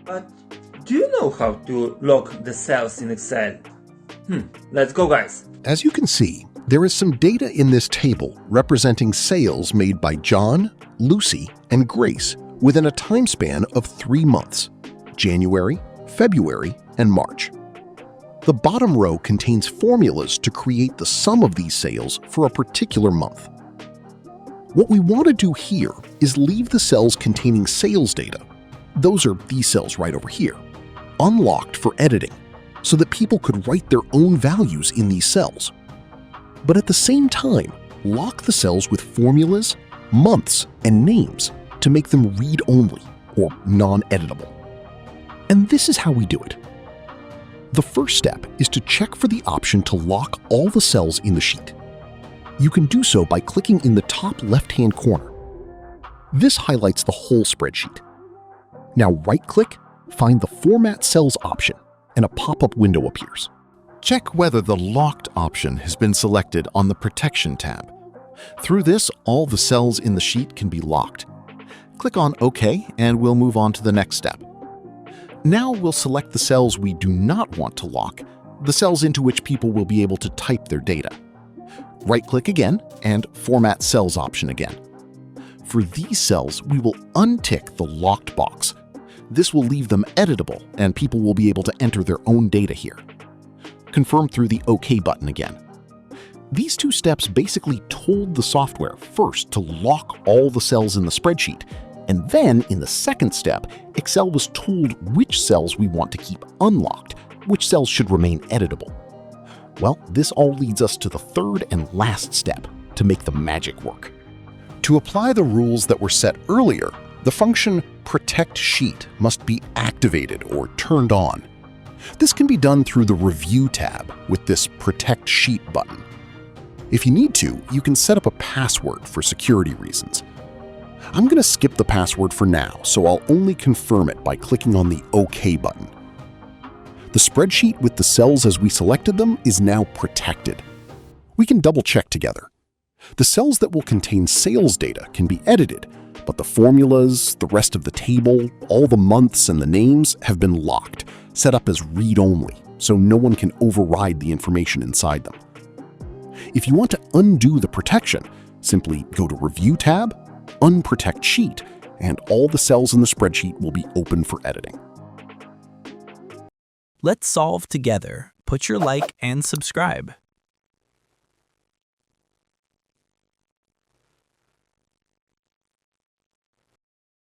But do you know how to lock the cells in Excel? Let's go, guys. As you can see, there is some data in this table representing sales made by John, Lucy, and Grace within a time span of 3 months: January, February, and March. The bottom row contains formulas to create the sum of these sales for a particular month. What we want to do here is leave the cells containing sales data, those are these cells right over here, unlocked for editing so that people could write their own values in these cells. But at the same time, lock the cells with formulas, months, and names to make them read-only or non-editable. And this is how we do it. The first step is to check for the option to lock all the cells in the sheet. You can do so by clicking in the top left-hand corner. This highlights the whole spreadsheet. Now right-click, find the Format Cells option, and a pop-up window appears. Check whether the Locked option has been selected on the Protection tab. Through this, all the cells in the sheet can be locked. Click on OK and we'll move on to the next step. Now we'll select the cells we do not want to lock, the cells into which people will be able to type their data. Right-click again and Format Cells option again. For these cells, we will untick the locked box. This will leave them editable and people will be able to enter their own data here. Confirm through the OK button again. These two steps basically told the software first to lock all the cells in the spreadsheet, and then in the second step, Excel was told which cells we want to keep unlocked, which cells should remain editable. Well, this all leads us to the third and last step to make the magic work. To apply the rules that were set earlier, the function Protect Sheet must be activated or turned on. This can be done through the Review tab with this Protect Sheet button. If you need to, you can set up a password for security reasons. I'm going to skip the password for now, so I'll only confirm it by clicking on the OK button. The spreadsheet with the cells as we selected them is now protected. We can double-check together. The cells that will contain sales data can be edited, but the formulas, the rest of the table, all the months and the names have been locked, set up as read-only, so no one can override the information inside them. If you want to undo the protection, simply go to Review tab, Unprotect Sheet, and all the cells in the spreadsheet will be open for editing. Let's solve together. Put your like and subscribe.